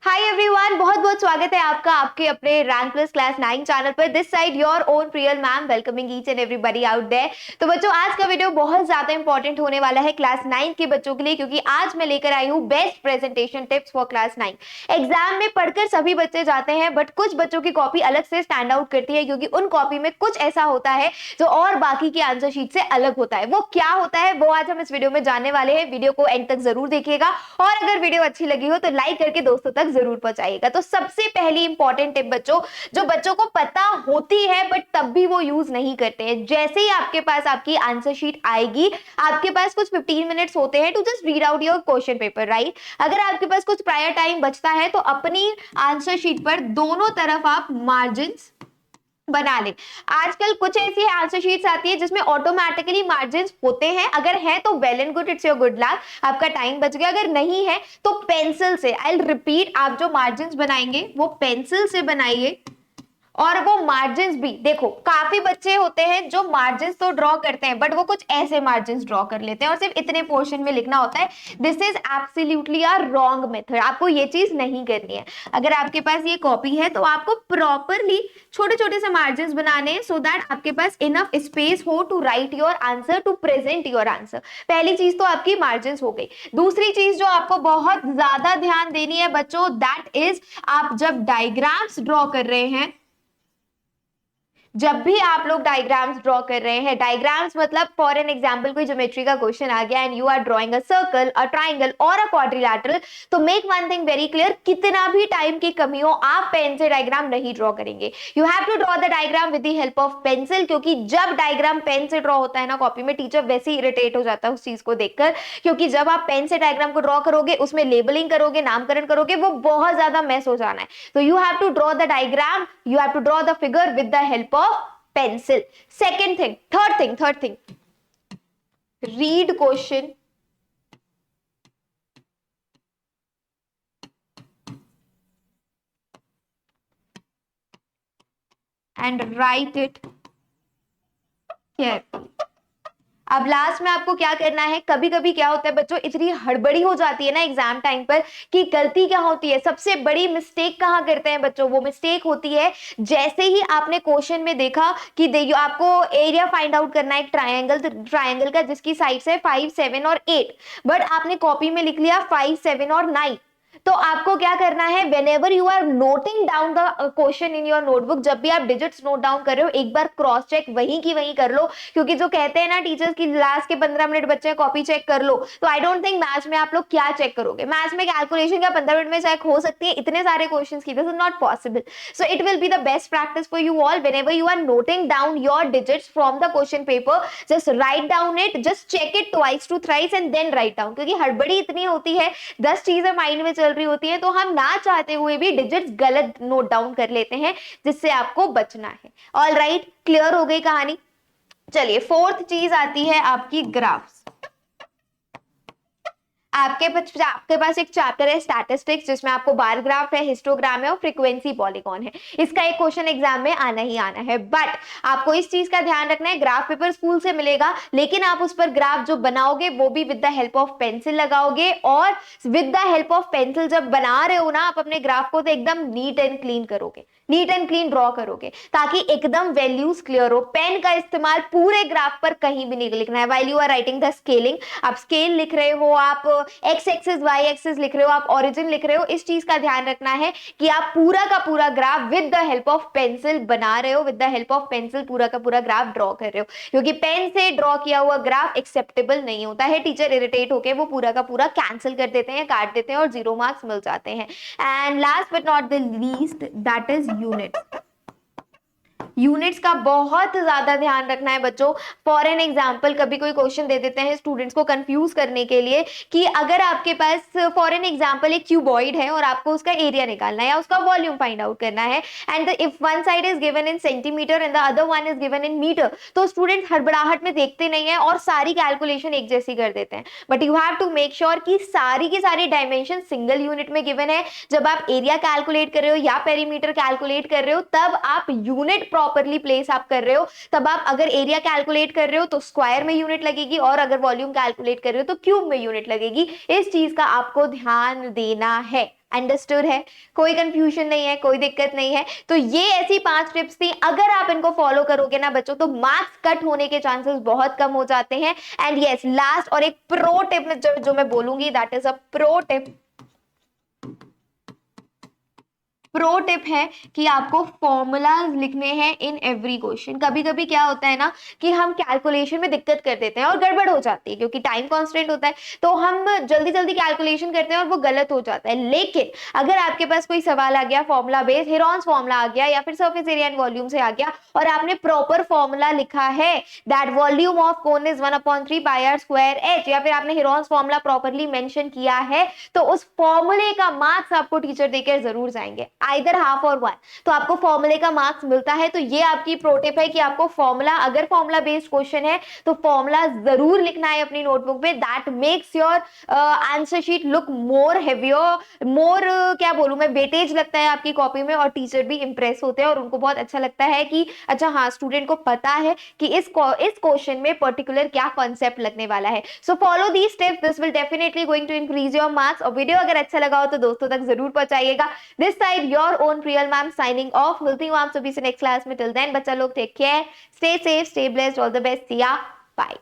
Hi everyone, बहुत बहुत स्वागत है आपका आपके अपने रैंक प्लस क्लास 9 चैनल पर। This side your own Priyal ma'am welcoming each and everybody out there. तो बच्चों, आज का वीडियो बहुत ज्यादा इंपॉर्टेंट होने वाला है क्लास 9 के बच्चों के लिए, क्योंकि आज मैं लेकर आई हूँ best presentation tips for class 9। Exam में पढ़कर सभी बच्चे जाते हैं, बट कुछ बच्चों की कॉपी अलग से स्टैंड आउट करती है, क्योंकि उन कॉपी में कुछ ऐसा होता है जो और बाकी की आंसर शीट से अलग होता है। वो क्या होता है वो आज हम इस वीडियो में जानने वाले हैं। वीडियो को एंड तक जरूर देखिएगा, और अगर वीडियो अच्छी लगी हो तो लाइक करके दोस्तों तक जरूर पहुंचाइएगा। तो सबसे पहली इंपॉर्टेंट टिप बच्चों, जो बच्चों को पता होती है बट तब भी वो यूज नहीं करते हैं। जैसे ही आपके पास आपकी आंसर शीट आएगी, आपके पास कुछ 15 मिनट्स होते हैं to just read out your question paper, right. अगर आपके पास कुछ प्रायर टाइम बचता है तो अपनी आंसर शीट पर दोनों तरफ आप मार्जिन्स बना ले। आजकल कुछ ऐसी आंसर शीट्स आती है जिसमें ऑटोमेटिकली मार्जिन्स होते हैं। अगर है तो well and good, it's your good luck, आपका टाइम बच गया। अगर नहीं है तो पेंसिल से, आई विल रिपीट, आप जो मार्जिन्स बनाएंगे वो पेंसिल से बनाइए। और वो मार्जिन्स भी देखो, काफी बच्चे होते हैं जो मार्जिन्स तो ड्रॉ करते हैं बट वो कुछ ऐसे मार्जिन्स ड्रॉ कर लेते हैं और सिर्फ इतने पोर्शन में लिखना होता है। This is absolutely a wrong method. आपको ये चीज नहीं करनी है। अगर आपके पास ये कॉपी है तो आपको प्रॉपरली छोटे छोटे से मार्जिन्स बनाने हैं, सो दैट आपके पास इनफ स्पेस हो to write your answer, to present your answer. पहली चीज तो आपकी मार्जिन्स हो गई। दूसरी चीज जो आपको बहुत ज्यादा ध्यान देनी है बच्चों, दैट इज आप जब डायग्राम्स ड्रॉ कर रहे हैं, जब भी आप लोग डायग्राम्स ड्रॉ कर रहे हैं, डायग्राम्स मतलब फॉर एन एग्जांपल कोई ज्योमेट्री का क्वेश्चन आ गया and you are drawing a circle, a triangle और अ क्वाड्रिलैटरल, तो make one thing very clear, कितना भी टाइम की कमी हो आप पेन से डायग्राम नहीं ड्रॉ करेंगे। You have to draw the diagram with the help of pencil, क्योंकि जब डायग्राम पेन से ड्रॉ होता है ना कॉपी में, टीचर वैसे ही इरिटेट हो जाता है उस चीज को देखकर, क्योंकि जब आप पेन से डायग्राम को ड्रॉ करोगे, उसमें लेबलिंग करोगे, नामकरण करोगे, वो बहुत ज्यादा मेस हो जाना है। तो you have to draw the diagram, you have to draw the figure with the help of pencil. Second thing, third thing, read question and write it carefully. अब लास्ट में आपको क्या करना है, कभी कभी क्या होता है बच्चों, इतनी हड़बड़ी हो जाती है ना एग्जाम टाइम पर कि गलती क्या होती है, सबसे बड़ी मिस्टेक कहाँ करते हैं बच्चों, वो मिस्टेक होती है जैसे ही आपने क्वेश्चन में देखा कि देखिए आपको एरिया फाइंड आउट करना है एक ट्रायंगल, ट्रायंगल का जिसकी साइड्स है 5, 7 और 8, बट आपने कॉपी में लिख लिया 5, 7 और 9। तो आपको क्या करना है, whenever you are noting down the question in your notebook, जब भी आप डिजिट्स नोट डाउन कर रहे हो, एक बार क्रॉस चेक वहीं की वहीं कर लो। क्योंकि जो कहते हैं ना टीचर्स की लास्ट के 15 मिनट बच्चे कॉपी चेक कर लो, तो आई डोंट थिंक मैथ्स में आप लोग क्या चेक करोगे। मैथ्स में कैलकुलेशन क्या 15 मिनट में चेक हो सकती है, इतने सारे क्वेश्चंस की, this is not possible. So it will be the best practice for you all, whenever you are noting down your digits from the question paper, just write down it, just check it twice to thrice and then write down। क्योंकि हड़बड़ी इतनी होती है, 10 चीजें mind में चल रही होती है, तो हम ना चाहते हुए भी डिजिट्स गलत नोट डाउन कर लेते हैं, जिससे आपको बचना है। ऑल राइट, क्लियर हो गई कहानी। चलिए, फोर्थ चीज आती है आपकी ग्राफ्स। आपके पास एक चैप्टर है स्टैटिस्टिक्स, जिसमें आपको बार ग्राफ है, हिस्टोग्राम है और फ्रीक्वेंसी पॉलीगॉन है। इसका एक क्वेश्चन एग्जाम में आना ही आना है, बट आपको इस चीज का ध्यान रखना है, ग्राफ पेपर स्कूल से मिलेगा, लेकिन आप उस पर ग्राफ जो बनाओगे वो भी with the help of pencil लगाओगे। और with the help of pencil जब बना रहे हो ना आप अपने ग्राफ को, तो एकदम नीट एंड क्लीन करोगे, नीट एंड क्लीन ड्रॉ करोगे, ताकि एकदम वैल्यूज क्लियर हो। पेन का इस्तेमाल पूरे ग्राफ पर कहीं भी नहीं लिखना है। While you are writing the scaling, आप स्केल लिख रहे हो, आप एक्स एक्सिस वाई एक्सिस लिख रहे हो, आप ओरिजिन लिख रहे हो, इस चीज का ध्यान रखना है कि आप पूरा का पूरा graph with the help of pencil बना रहे हो, with the help of pencil पूरा का पूरा ग्राफ ड्रॉ कर रहे हो। क्योंकि पेन से ड्रॉ किया हुआ ग्राफ एक्सेप्टेबल नहीं होता है, टीचर इरिटेट होकर वो पूरा का पूरा कैंसिल कर देते हैं, काट देते हैं और 0 मार्क्स मिल जाते हैं। And last but not the least, that is unit. Units का बहुत ज्यादा ध्यान रखना है बच्चों। फॉर एन एग्जाम्पल, कभी कोई क्वेश्चन दे देते हैं स्टूडेंट्स को कंफ्यूज करने के लिए, कि अगर आपके पास फॉर एन एग्जाम्पल एक क्यूबॉइड है और आपको उसका एरिया निकालना है या उसका वॉल्यूम फाइंड आउट करना है, and if one side is given in centimetre and the other one is given in metre, तो स्टूडेंट हड़बड़ाहट में देखते नहीं है और सारी कैलकुलेशन एक जैसी कर देते हैं। But you have to make sure कि सारी की सारी डायमेंशन सिंगल यूनिट में गिवन है। जब आप एरिया कैलकुलेट कर रहे हो या पेरीमीटर कैलकुलेट कर रहे हो, तब आप यूनिट प्रॉपरली प्लेस आप कर रहे हो। तब आप अगर एरिया कैलकुलेट कर रहे हो तो स्क्वायर में यूनिट लगेगी, और अगर वॉल्यूम कैलकुलेट कर रहे हो तो क्यूब में यूनिट लगेगी। इस चीज का आपको ध्यान देना है। अंडरस्टूड है, कोई कंफ्यूजन नहीं है, कोई दिक्कत नहीं है। तो ये ऐसी 5 टिप्स थी, अगर आप इनको फॉलो करोगे ना बच्चों, तो मार्क्स कट होने के चांसेस बहुत कम हो जाते हैं। एंड यस, लास्ट और एक प्रो टिप में जो मैं बोलूंगी, that is a pro tip. Pro tip है कि आपको फॉर्मूलाज लिखने हैं इन एवरी क्वेश्चन। कभी कभी क्या होता है ना कि हम कैलकुलेशन में दिक्कत कर देते हैं और गड़बड़ हो जाती है, क्योंकि टाइम कांस्टेंट होता है, तो हम जल्दी जल्दी कैलकुलेशन करते हैं और वो गलत हो जाता है। लेकिन अगर आपके पास कोई सवाल आ गया फॉर्मूला बेस्ड, हेरॉन्स फॉर्मूला आ गया या फिर सरफेस एरिया एंड वॉल्यूम से आ गया, और आपने प्रॉपर फॉर्मूला लिखा है, that volume of cone is 1/3 pi r square h, या फिर आपने हेरॉन्स फॉर्मूला प्रॉपरली मेंशन किया है, तो उस फॉर्मूले का मार्क्स आपको टीचर देकर जरूर जाएंगे, आइदर हाफ और वन। तो आपको फॉर्मूले का मार्क्स मिलता है। तो ये आपकी प्रो टिप है कि आपको फॉर्मूला, अगर फॉर्मूला बेस्ड क्वेश्चन है तो फॉर्मूला जरूर लिखना है अपनी नोटबुक में। That makes your answer sheet look more heavier, more क्या बोलूं मैं, वेटेज लगता है आपकी कॉपी में, और टीचर भी इंप्रेस होते हैं और उनको बहुत अच्छा लगता है कि अच्छा हाँ, स्टूडेंट को पता है कि इस क्वेश्चन में पर्टिकुलर क्या कॉन्सेप्ट लगने वाला है। So follow these steps, this will definitely going to increase your marks. और वीडियो अगर अच्छा लगा हो तो दोस्तों तक जरूर पहुंचाइएगा। This side your own Priyal ma'am signing off. मिलती हूँ आप सभी से नेक्स्ट क्लास में। टिल देन बच्चा लोग take care, stay safe, stay blessed, all the best, see ya, bye.